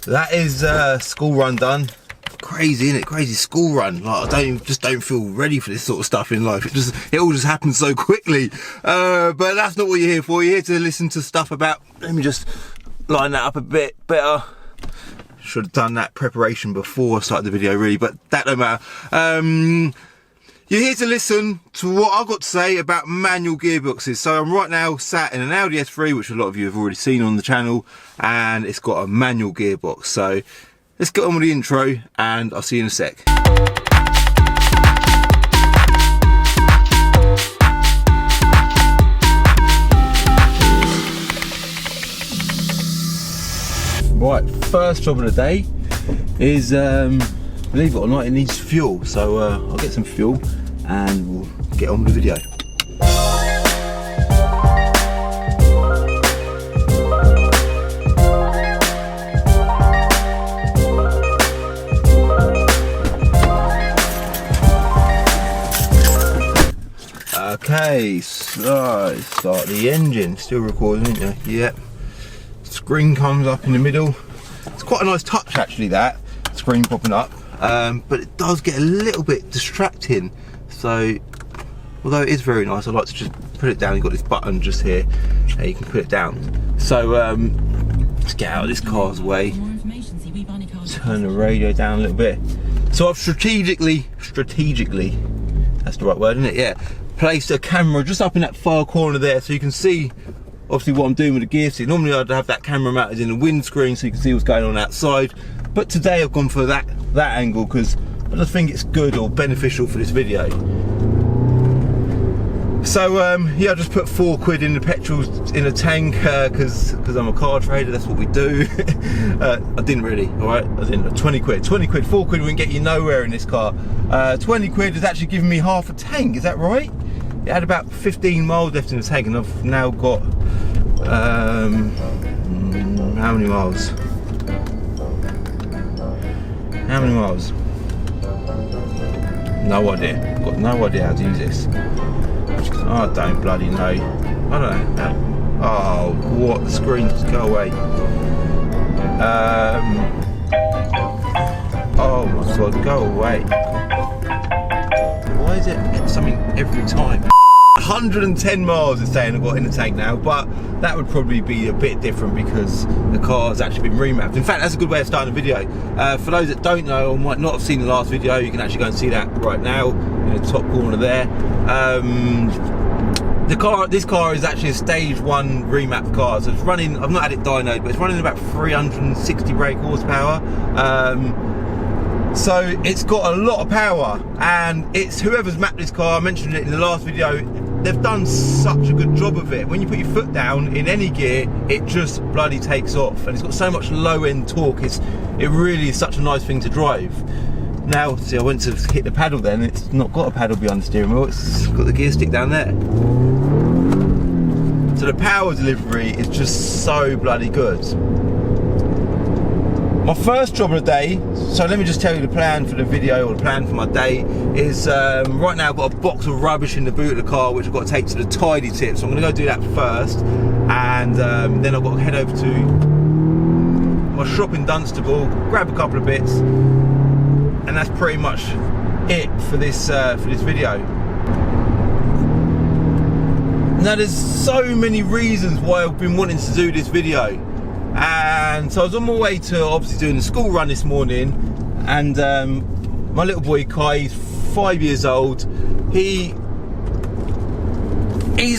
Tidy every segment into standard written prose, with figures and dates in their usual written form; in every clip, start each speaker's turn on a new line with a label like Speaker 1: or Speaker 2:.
Speaker 1: That is school run done. Crazy, isn't it? Crazy school run. Like, just don't feel ready for this sort of stuff in life. It all just happens so quickly. But that's not what you're here for. You're here to listen to stuff about. Let me just line that up a bit better. Should have done that preparation before I started the video, really, but that don't matter. You're here to listen to what I've got to say about manual gearboxes. So I'm right now sat in an Audi S3, which a lot of you have already seen on the channel, and it's got a manual gearbox. So let's get on with the intro, and I'll see you in a sec. Right, first job of the day is, believe it or not, it needs fuel. So I'll get some fuel and we'll get on with the video. Okay, so start the engine. Still recording, isn't you? Yep. Screen comes up in the middle. It's quite a nice touch actually, that screen popping up, but it does get a little bit distracting. So although it is very nice, I like to just put it down. You've got this button just here and you can put it down. So let's get out of this car's way, turn the radio down a little bit. So I've strategically, that's the right word, isn't it? Yeah, placed a camera just up in that far corner there so you can see obviously what I'm doing with the gear stick. Normally I'd have that camera mounted in the windscreen so you can see what's going on outside, but today I've gone for that angle because I just think it's good or beneficial for this video. So yeah, I just put £4 in the petrol in a tank because I'm a car trader, that's what we do. I didn't really, alright, I didn't. 20 quid, £4 wouldn't get you nowhere in this car. 20 quid has actually given me half a tank, is that right? It had about 15 miles left in the tank, and I've now got how many miles? How many miles? No idea. Got no idea how to use this. I don't bloody know. I don't know. Oh, what? The screen, just go away. Oh my god, go away. Why is it something every time? 110 miles it's saying I've got in the tank now, but that would probably be a bit different because the car has actually been remapped. In fact, that's a good way of starting a video. For those that don't know or might not have seen the last video, you can actually go and see that right now in the top corner there. This car is actually a stage 1 remapped car, so it's running, I've not had it dynoed, but it's running about 360 brake horsepower. So it's got a lot of power, and it's whoever's mapped this car, I mentioned it in the last video, they've done such a good job of it. When you put your foot down in any gear, it just bloody takes off, and it's got so much low end torque. It really is such a nice thing to drive. Now, see, I went to hit the paddle then, it's not got a paddle behind the steering wheel, it's got the gear stick down there. So the power delivery is just so bloody good. My first job of the day, so let me just tell you the plan for the video, or the plan for my day, is right now I've got a box of rubbish in the boot of the car which I've got to take to the tidy tip. So I'm going to go do that first, and then I've got to head over to my shop in Dunstable, grab a couple of bits, and that's pretty much it for this video. Now there's so many reasons why I've been wanting to do this video. And so I was on my way to obviously doing the school run this morning, and my little boy Kai, he's 5 years old, he's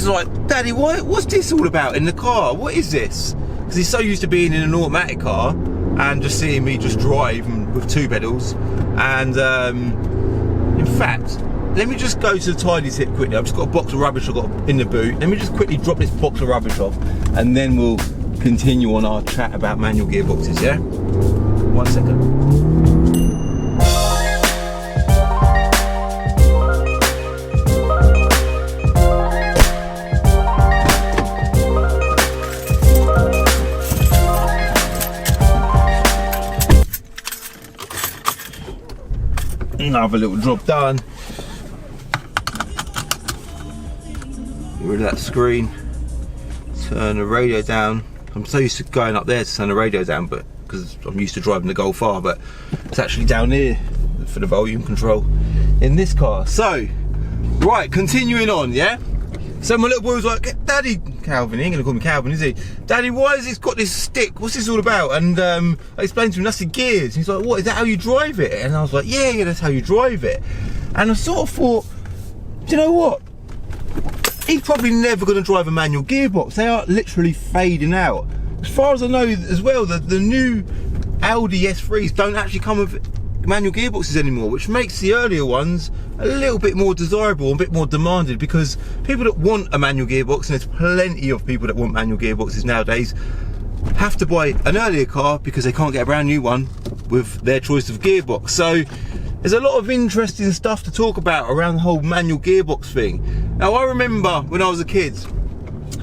Speaker 1: like, Daddy, what's this all about in the car? What is this? Because he's so used to being in an automatic car and just seeing me just drive with 2 pedals. And in fact, let me just go to the tidy tip quickly. I've just got a box of rubbish I've got in the boot. Let me just quickly drop this box of rubbish off, and then we'll continue on our chat about manual gearboxes, yeah? 1 second. Another little drop done. Get rid of that screen. Turn the radio down. I'm so used to going up there to turn the radio down, but because I'm used to driving the Golf R, but it's actually down here for the volume control in this car. So, right, continuing on, yeah? So my little boy was like, Daddy, Calvin, he ain't gonna call me Calvin, is he? Daddy, why has this got this stick? What's this all about? And I explained to him, that's the gears. And he's like, what, is that how you drive it? And I was like, yeah, that's how you drive it. And I sort of thought, do you know what? He's probably never gonna drive a manual gearbox. They are literally fading out. As far as I know as well, the new Audi S3s don't actually come with manual gearboxes anymore, which makes the earlier ones a little bit more desirable, a bit more demanded, because people that want a manual gearbox, and there's plenty of people that want manual gearboxes nowadays, have to buy an earlier car because they can't get a brand new one with their choice of gearbox. So there's a lot of interesting stuff to talk about around the whole manual gearbox thing. Now, I remember when I was a kid,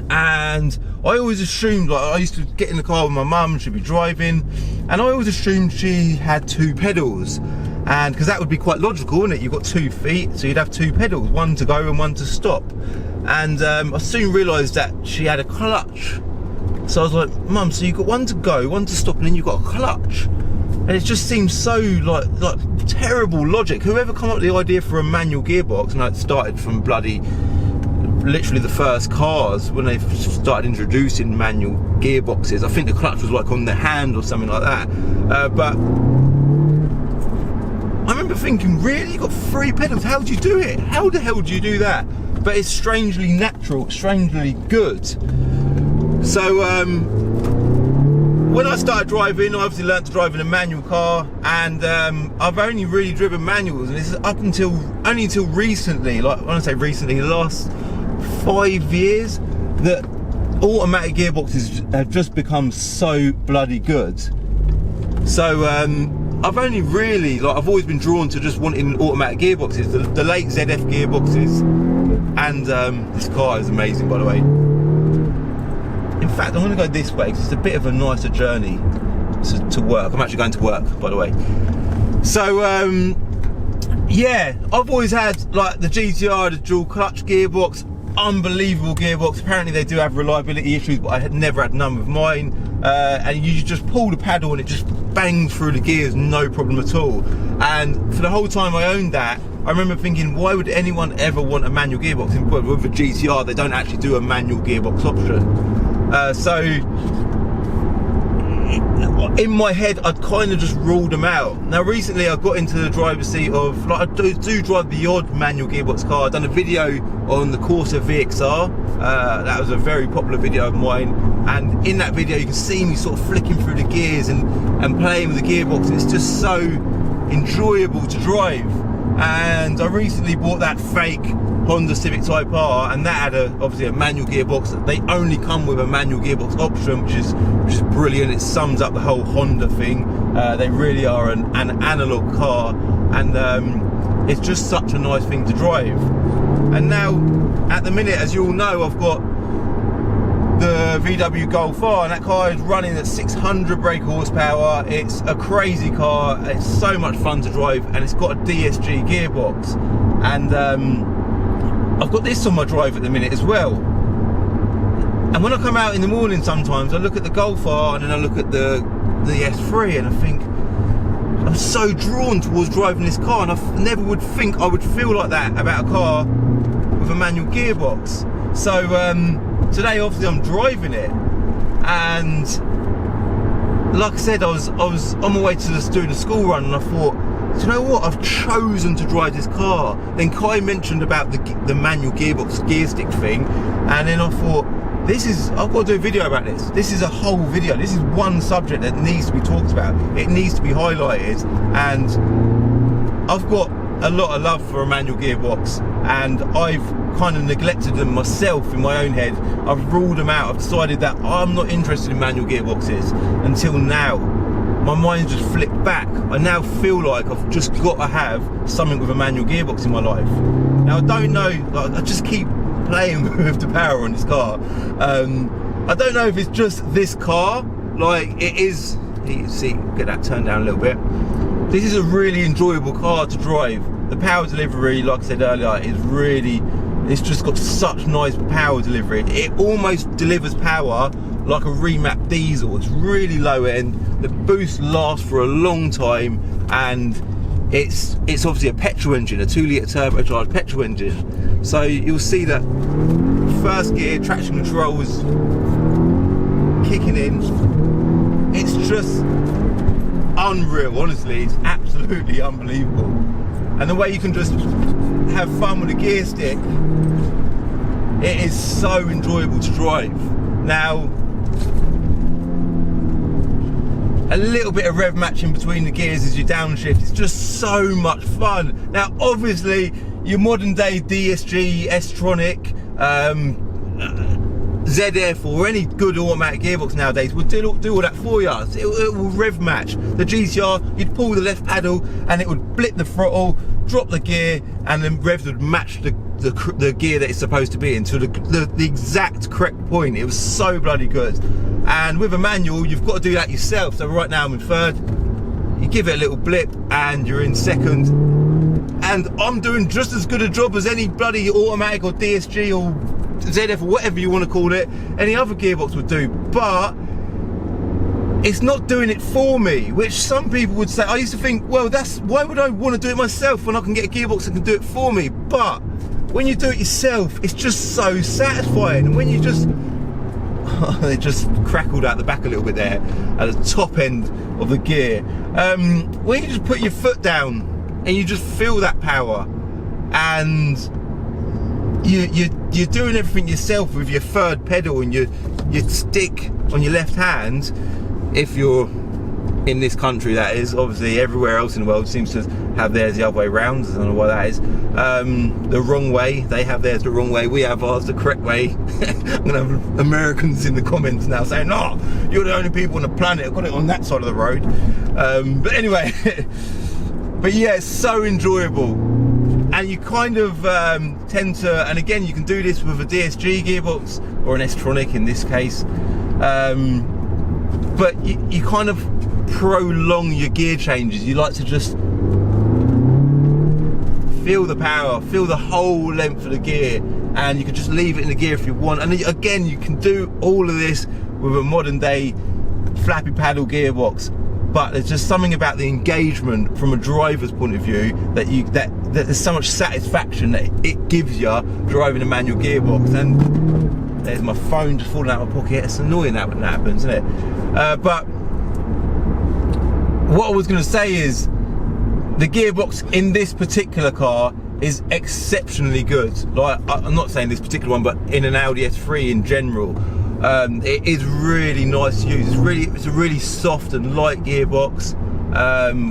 Speaker 1: and I always assumed, like, I used to get in the car with my mum, she'd be driving, and I always assumed she had 2 pedals, and because that would be quite logical, wouldn't it? You've got 2 feet, so you'd have 2 pedals, one to go and one to stop. And I soon realised that she had a clutch. So I was like, Mum, so you've got one to go, one to stop, and then you've got a clutch. And it just seems so like terrible logic. Whoever come up with the idea for a manual gearbox, and it started from bloody literally the first cars when they started introducing manual gearboxes. I think the clutch was like on the hand or something like that. But I remember thinking, really, you got 3 pedals? How do you do it? How the hell do you do that? But it's strangely natural, strangely good. So when I started driving, I obviously learned to drive in a manual car, and I've only really driven manuals, and this is up until only until recently. Like, when I say recently, the last 5 years, that automatic gearboxes have just become so bloody good. So I've only really, like, I've always been drawn to just wanting automatic gearboxes, the late ZF gearboxes, and this car is amazing, by the way. In fact, I'm going to go this way because it's a bit of a nicer journey to work. I'm actually going to work, by the way. So yeah, I've always had, like, the GTR, the dual clutch gearbox, unbelievable gearbox. Apparently they do have reliability issues, but I had never had none with mine. And you just pull the pedal and it just bangs through the gears, no problem at all. And for the whole time I owned that, I remember thinking, why would anyone ever want a manual gearbox? With a GTR, they don't actually do a manual gearbox option. So in my head, I'd kind of just ruled them out. Now recently I got into the driver's seat of, like, I do drive the odd manual gearbox car. I've done a video on the Corsa VXR. That was a very popular video of mine, and in that video you can see me sort of flicking through the gears and playing with the gearbox, and it's just so enjoyable to drive. And I recently bought that fake Honda Civic Type R, and that had obviously a manual gearbox. They only come with a manual gearbox option, which is brilliant. It sums up the whole Honda thing. They really are an analog car, and it's just such a nice thing to drive. And now, at the minute, as you all know, I've got the VW Golf R, and that car is running at 600 brake horsepower. It's a crazy car. It's so much fun to drive, and it's got a DSG gearbox. And I've got this on my drive at the minute as well. And when I come out in the morning, sometimes I look at the Golf R and then I look at the S3, and I think, I'm so drawn towards driving this car, and I never would think I would feel like that about a car with a manual gearbox. So today, obviously, I'm driving it, and like I said, I was on my way to doing the school run, and I thought, do you know what? I've chosen to drive this car. Then Kai mentioned about the manual gearbox gear stick thing, and then I thought, I've got to do a video about this. This is a whole video. This is one subject that needs to be talked about. It needs to be highlighted, and I've got a lot of love for a manual gearbox, and I've kind of neglected them myself in my own head. I've ruled them out. I've decided that I'm not interested in manual gearboxes until now. My mind just flipped back. I now feel like I've just got to have something with a manual gearbox in my life. Now, I don't know, like, I just keep playing with the power on this car. I don't know if it's just this car, like it is. You see, get that turned down a little bit. This is a really enjoyable car to drive. The power delivery, like I said earlier, is really, It's just got such nice power delivery. It almost delivers power like a remap diesel. It's really low end. The boost lasts for a long time, and it's obviously a petrol engine, a 2 litre turbocharged petrol engine. So you'll see that first gear traction control is kicking in. It's just unreal, honestly. It's absolutely unbelievable. And the way you can just have fun with a gear stick, it is so enjoyable to drive. Now, a little bit of rev matching between the gears as you downshift, it's just so much fun. Now, obviously, your modern day DSG, S-tronic, ZF or any good automatic gearbox nowadays will do all that for you. It will rev match. The GTR, you'd pull the left paddle and it would blip the throttle, drop the gear, and then revs would match the gear that it's supposed to be in to the exact correct point. It was so bloody good. And with a manual, you've got to do that yourself. So right now I'm in third. You give it a little blip and you're in second. And I'm doing just as good a job as any bloody automatic or DSG or ZF or whatever you want to call it, any other gearbox would do, but it's not doing it for me, which some people would say. I used to think, well, why would I want to do it myself when I can get a gearbox that can do it for me? But when you do it yourself, it's just so satisfying. And when you just it just crackled out the back a little bit there at the top end of the gear. When you just put your foot down and you just feel that power, and you're doing everything yourself with your third pedal and your stick on your left hand, if you're in this country, that is. Obviously everywhere else in the world seems to have theirs the other way around. I don't know why that is. The wrong way. They have theirs the wrong way, we have ours the correct way. I'm gonna have Americans in the comments now saying, no, you're the only people on the planet who've got it on that side of the road. But anyway, but yeah, it's so enjoyable. And you kind of tend to, and again, you can do this with a DSG gearbox or an S-tronic in this case, but you kind of prolong your gear changes. You like to just feel the power, feel the whole length of the gear, and you can just leave it in the gear if you want. And again, you can do all of this with a modern day flappy paddle gearbox. But there's just something about the engagement from a driver's point of view that there's so much satisfaction that it gives you driving a manual gearbox. And there's my phone just falling out of my pocket. It's annoying that when that happens, isn't it? But what I was going to say is the gearbox in this particular car is exceptionally good. Like, I'm not saying this particular one, but in an Audi S3 in general. It is really nice to use. It's a really soft and light gearbox,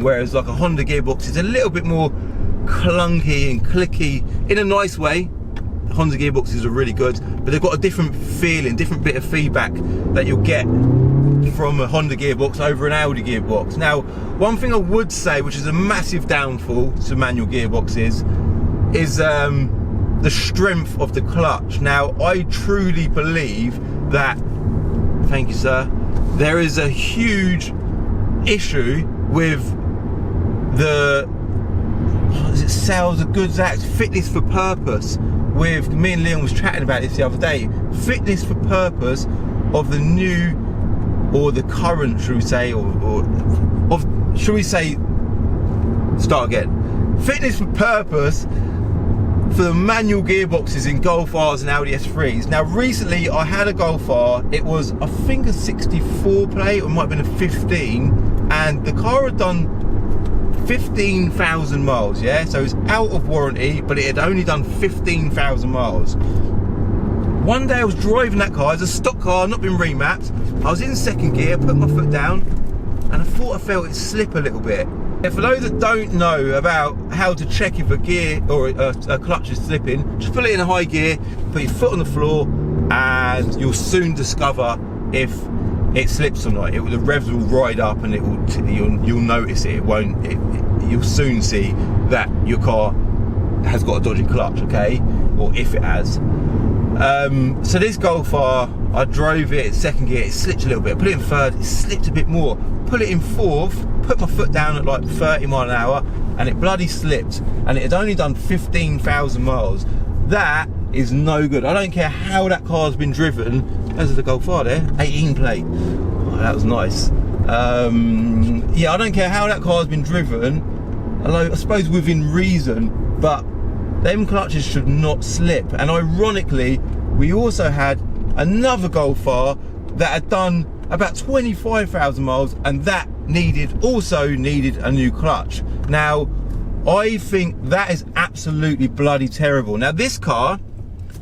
Speaker 1: whereas like a Honda gearbox is a little bit more clunky and clicky in a nice way. Honda gearboxes are really good, but they've got a different feeling, different bit of feedback that you'll get from a Honda gearbox over an Audi gearbox. Now, one thing I would say, which is a massive downfall to manual gearboxes, is the strength of the clutch. Now, I truly believe that, thank you sir, there is a huge issue with the, what is it, Sales of Goods Act, fitness for purpose. With me and Leon was chatting about this the other day. Fitness for purpose of the new, or the current, should we say, should we say, start again. Fitness for purpose for the manual gearboxes in Golf Rs and Audi S3s. Now recently I had a Golf R, it was I think a 64 plate, or it might have been a 15, and the car had done 15,000 miles, yeah? So it's out of warranty, but it had only done 15,000 miles. One day I was driving that car, it's a stock car, not been remapped. I was in second gear, put my foot down, and I thought I felt it slip a little bit. For those that don't know about how to check if a gear or a clutch is slipping, just put it in a high gear, put your foot on the floor, and you'll soon discover if it slips or not. The revs will ride up, and you'll notice it. You'll soon see that your car has got a dodgy clutch, okay, or if it has. So this Golf R, I drove it second gear, it slipped a little bit. Put it in third, it slipped a bit more. Put it in fourth, put my foot down at like 30 mile an hour, and it bloody slipped, and it had only done 15,000 miles. That is no good. I don't care how that car's been driven. As the Golf R there, 18 plate. Oh, that was nice. Yeah, I don't care how that car's been driven, although I suppose within reason, but them clutches should not slip. And ironically, we also had another Golf R that had done about 25,000 miles, and that also needed a new clutch. Now, I think that is absolutely bloody terrible. Now, this car,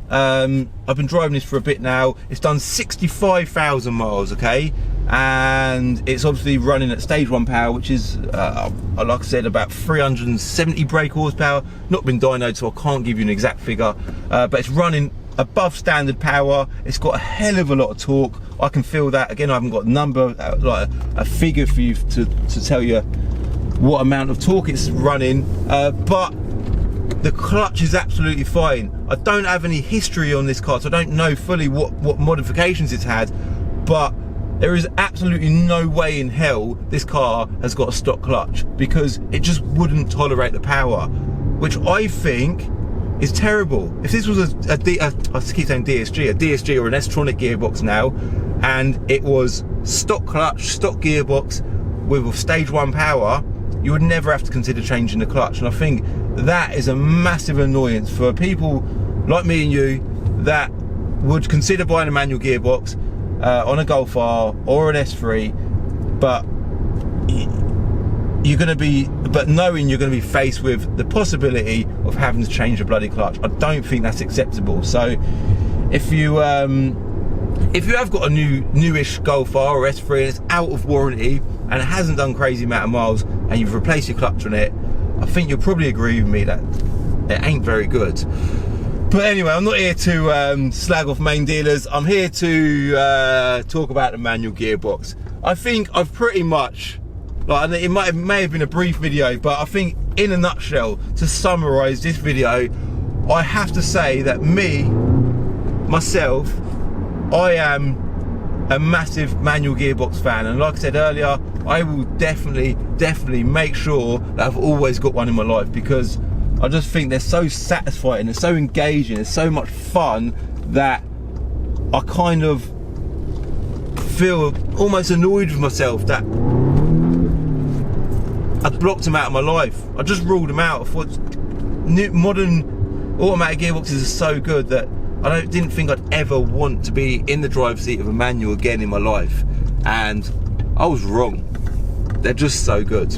Speaker 1: I've been driving this for a bit now. It's done 65,000 miles, okay? And it's obviously running at stage 1 power, which is, like I said, about 370 brake horsepower. Not been dynoed, so I can't give you an exact figure. But it's running above standard power. It's got a hell of a lot of torque. I can feel that. Again, I haven't got a number, like a figure for you to tell you what amount of torque it's running, but the clutch is absolutely fine. I don't have any history on this car, so I don't know fully what modifications it's had, but there is absolutely no way in hell this car has got a stock clutch, because it just wouldn't tolerate the power, which I think is terrible. If this was I keep saying DSG, a DSG or an s-tronic gearbox now, and it was stock clutch, stock gearbox with stage 1 power, you would never have to consider changing the clutch. And I think that is a massive annoyance for people like me and you that would consider buying a manual gearbox on a Golf R or an S3, but knowing you're going to be faced with the possibility of having to change a bloody clutch. I don't think that's acceptable. So if you have got a newish Golf R or S3 and it's out of warranty and it hasn't done crazy amount of miles and you've replaced your clutch on it, I think you'll probably agree with me that it ain't very good. But anyway, I'm not here to slag off main dealers. I'm here to talk about the manual gearbox. I think I've pretty much, like, it may have been a brief video, but I think in a nutshell, to summarize this video, I have to say that myself, I am a massive manual gearbox fan, and like I said earlier, I will definitely make sure that I've always got one in my life, because I just think they're so satisfying, they're so engaging, they're so much fun that I kind of feel almost annoyed with myself that I blocked them out of my life. I just ruled them out. I thought modern automatic gearboxes are so good that I didn't think I'd ever want to be in the driver's seat of a manual again in my life, and I was wrong. They're just so good.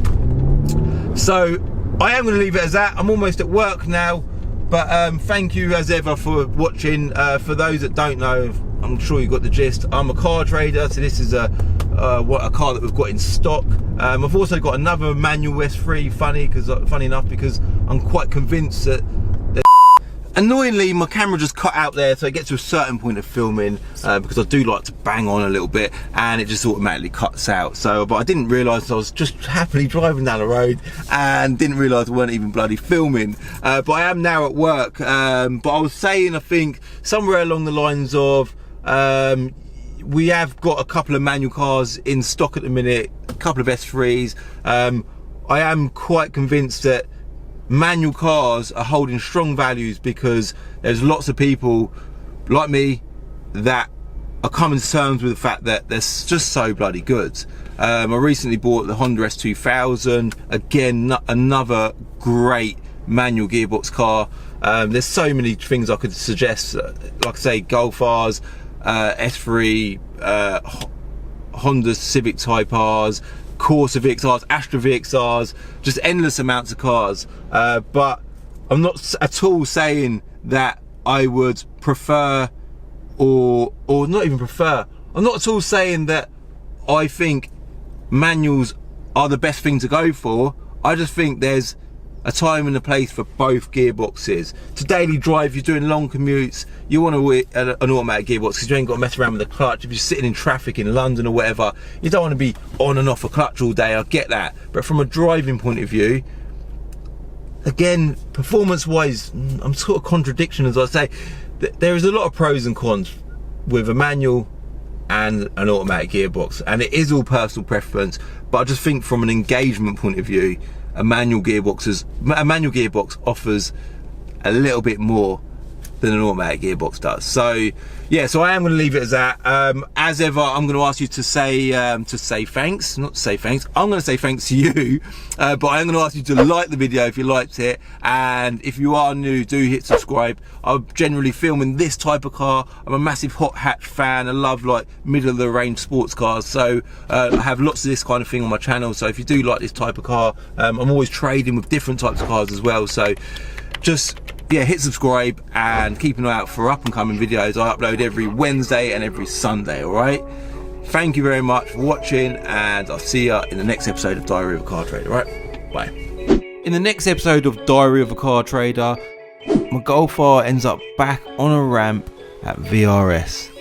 Speaker 1: So I am going to leave it as that. I'm almost at work now, but thank you as ever for watching. For those that don't know, I'm sure you got the gist. I'm a car trader, so this is a car that we've got in stock. I've also got another manual S3, funny enough, because I'm quite convinced that annoyingly my camera just cut out there, so it gets to a certain point of filming, because I do like to bang on a little bit and it just automatically cuts out. So, but I didn't realise I was just happily driving down the road and didn't realise I weren't even bloody filming. But I am now at work. But I was saying, I think somewhere along the lines of, we have got a couple of manual cars in stock at the minute, a couple of S3s. I am quite convinced that manual cars are holding strong values, because there's lots of people like me that are coming to terms with the fact that they're just so bloody good. I recently bought the Honda S2000, again another great manual gearbox car. There's so many things I could suggest, like I say, Golf R's, S3, Honda Civic Type R's, Corsa VXRs, Astra VXRs, just endless amounts of cars. But I'm not at all saying that I would prefer, or not even prefer, I'm not at all saying that I think manuals are the best thing to go for. I just think there's a time and a place for both gearboxes. To daily drive, you're doing long commutes, you want an automatic gearbox because you ain't got to mess around with the clutch. If you're sitting in traffic in London or whatever, you don't want to be on and off a clutch all day, I get that. But from a driving point of view, again, performance wise, I'm sort of contradiction as I say. There is a lot of pros and cons with a manual and an automatic gearbox, and it is all personal preference, but I just think from an engagement point of view, a manual gearbox offers a little bit more than an automatic gearbox does. So yeah, so I am going to leave it as that. As ever, I'm going to ask you to say thanks. Not to say thanks, I'm going to say thanks to you, but I'm going to ask you to like the video if you liked it, and if you are new, do hit subscribe. I'm generally filming this type of car. I'm a massive hot hatch fan. I love like middle of the range sports cars, so I have lots of this kind of thing on my channel. So if you do like this type of car, I'm always trading with different types of cars as well. So just, yeah, hit subscribe and keep an eye out for up and coming videos. I upload every Wednesday and every Sunday, all right? Thank you very much for watching, and I'll see you in the next episode of Diary of a Car Trader, all right? Bye. In the next episode of Diary of a Car Trader, my Golf R ends up back on a ramp at VRS.